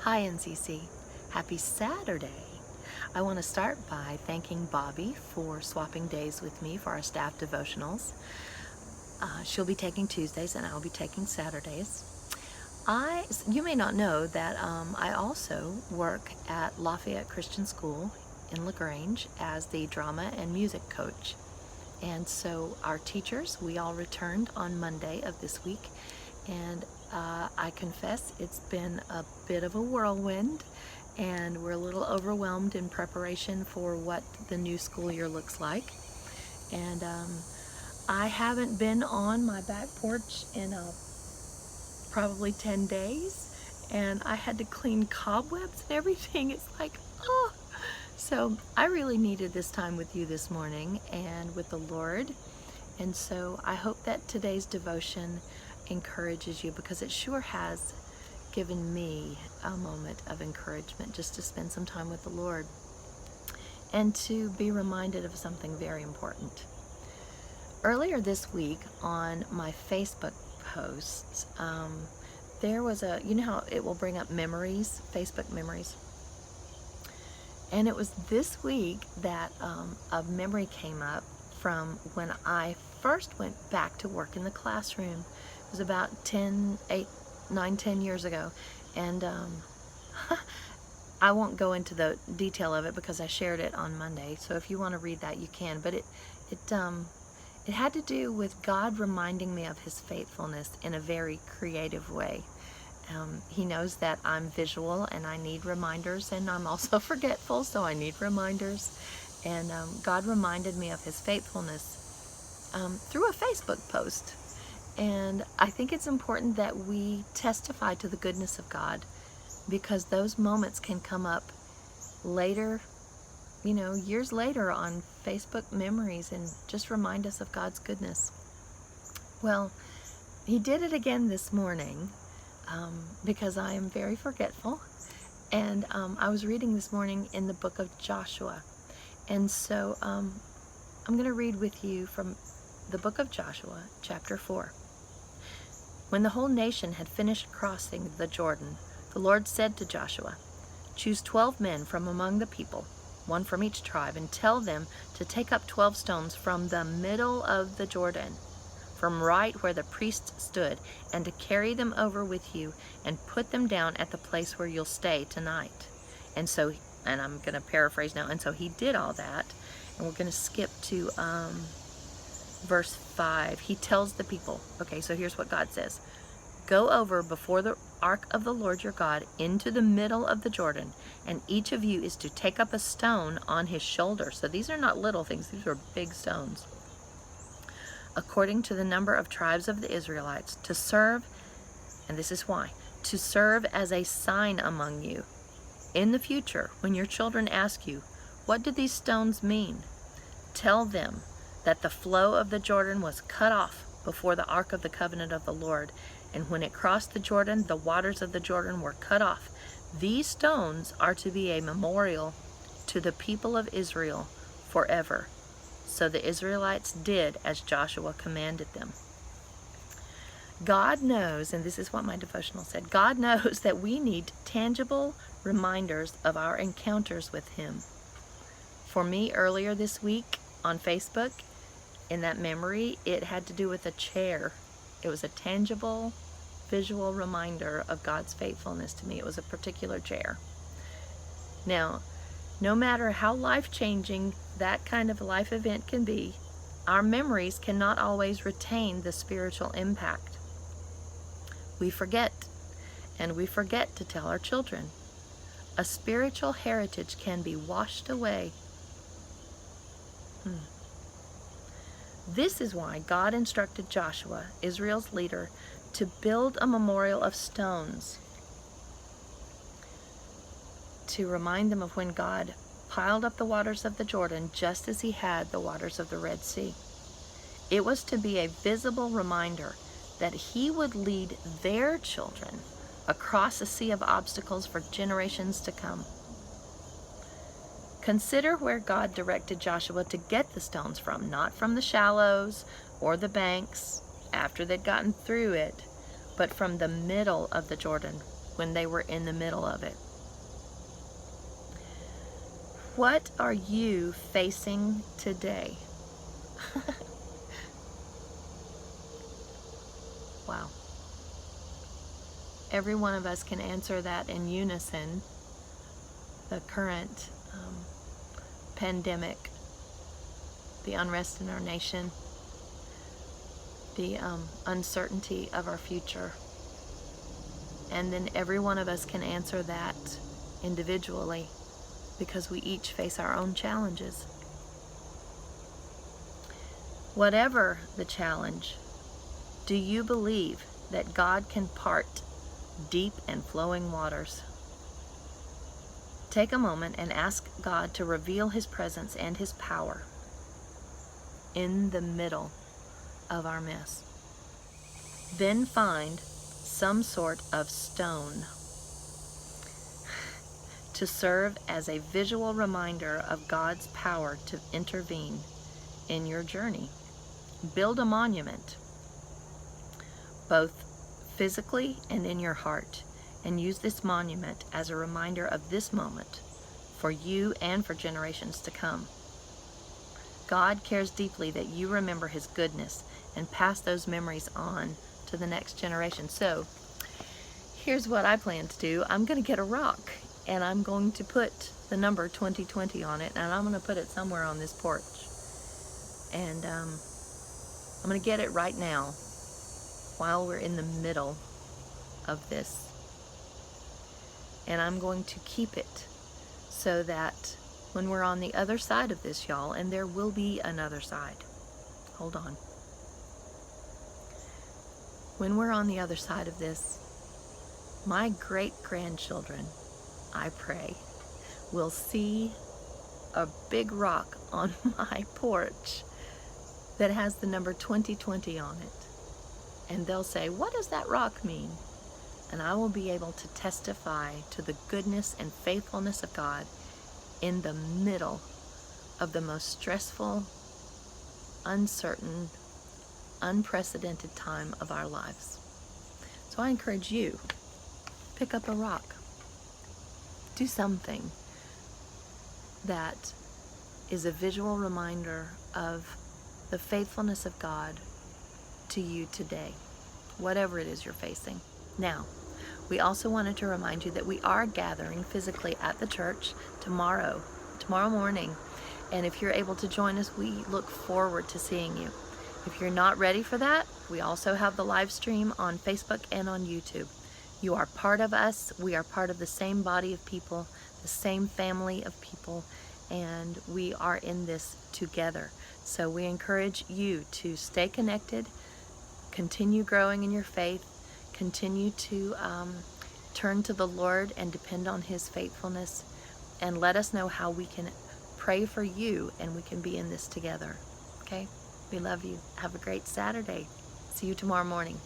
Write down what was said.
Hi NCC, happy Saturday. I want to start by thanking Bobby for swapping days with me for our staff devotionals. She'll be taking Tuesdays and I'll be taking Saturdays. You may not know that I also work at Lafayette Christian School in LaGrange as the drama and music coach. And so our teachers, we all returned on Monday of this week, and I confess it's been a bit of a whirlwind, and we're a little overwhelmed in preparation for what the new school year looks like. And I haven't been on my back porch in probably 10 days, and I had to clean cobwebs and everything. It's like, oh. So I really needed this time with you this morning and with the Lord. And so I hope that today's devotion encourages you, because it sure has given me a moment of encouragement just to spend some time with the Lord and to be reminded of something very important. Earlier this week on my Facebook posts, there was you know how it will bring up memories, Facebook memories? And it was this week that a memory came up from when I first went back to work in the classroom. It was about 10 years ago. And I won't go into the detail of it because I shared it on Monday. So if you want to read that, you can. But it had to do with God reminding me of His faithfulness in a very creative way. He knows that I'm visual and I need reminders, and I'm also forgetful, so I need reminders. And God reminded me of His faithfulness through a Facebook post. And I think it's important that we testify to the goodness of God, because those moments can come up later, years later on Facebook memories, and just remind us of God's goodness. Well, He did it again this morning. Because I am very forgetful, and I was reading this morning in the book of Joshua, and so I'm going to read with you from the book of Joshua, chapter 4. When the whole nation had finished crossing the Jordan, the Lord said to Joshua, "Choose 12 men from among the people, one from each tribe, and tell them to take up 12 stones from the middle of the Jordan, from right where the priests stood, and to carry them over with you and put them down at the place where you'll stay tonight." And I'm going to paraphrase now, and so he did all that, and we're going to skip to verse 5. He tells the people, okay, so here's what God says: "Go over before the ark of the Lord your God into the middle of the Jordan, and each of you is to take up a stone on his shoulder." So these are not little things, these are big stones. "According to the number of tribes of the Israelites, to serve," and this is why, "to serve as a sign among you. In the future, when your children ask you, 'What do these stones mean?' tell them that the flow of the Jordan was cut off before the ark of the covenant of the Lord, and when it crossed the Jordan, the waters of the Jordan were cut off. These stones are to be a memorial to the people of Israel forever." So the Israelites did as Joshua commanded them. God knows, and this is what my devotional said, God knows that we need tangible reminders of our encounters with Him. For me, earlier this week on Facebook, in that memory, it had to do with a chair. It was a tangible, visual reminder of God's faithfulness to me. It was a particular chair. Now, no matter how life-changing that kind of life event can be, our memories cannot always retain the spiritual impact. We forget, and we forget to tell our children. A spiritual heritage can be washed away. This is why God instructed Joshua, Israel's leader, to build a memorial of stones to remind them of when God piled up the waters of the Jordan just as He had the waters of the Red Sea. It was to be a visible reminder that He would lead their children across a sea of obstacles for generations to come. Consider where God directed Joshua to get the stones from, not from the shallows or the banks after they'd gotten through it, but from the middle of the Jordan, when they were in the middle of it. What are you facing today? Wow. Every one of us can answer that in unison. The current pandemic, the unrest in our nation, the uncertainty of our future. And then every one of us can answer that individually, because we each face our own challenges. Whatever the challenge, do you believe that God can part deep and flowing waters? Take a moment and ask God to reveal His presence and His power in the middle of our mess. Then find some sort of stone to serve as a visual reminder of God's power to intervene in your journey. Build a monument, both physically and in your heart, and use this monument as a reminder of this moment for you and for generations to come. God cares deeply that you remember His goodness and pass those memories on to the next generation. So here's what I plan to do. I'm going to get a rock and I'm going to put the number 2020 on it, and I'm going to put it somewhere on this porch. And I'm going to get it right now while we're in the middle of this. And I'm going to keep it so that when we're on the other side of this, y'all, and there will be another side. Hold on. When we're on the other side of this, my great-grandchildren, I pray, will see a big rock on my porch that has the number 2020 on it. And they'll say, "What does that rock mean?" And I will be able to testify to the goodness and faithfulness of God in the middle of the most stressful, uncertain, unprecedented time of our lives. So I encourage you, pick up a rock. Do something that is a visual reminder of the faithfulness of God to you today, whatever it is you're facing. Now, we also wanted to remind you that we are gathering physically at the church tomorrow morning. And if you're able to join us, we look forward to seeing you. If you're not ready for that, we also have the live stream on Facebook and on YouTube. You are part of us. We are part of the same body of people, the same family of people, and we are in this together. So we encourage you to stay connected, continue growing in your faith, continue to turn to the Lord and depend on His faithfulness, and let us know how we can pray for you and we can be in this together. Okay? We love you. Have a great Saturday. See you tomorrow morning.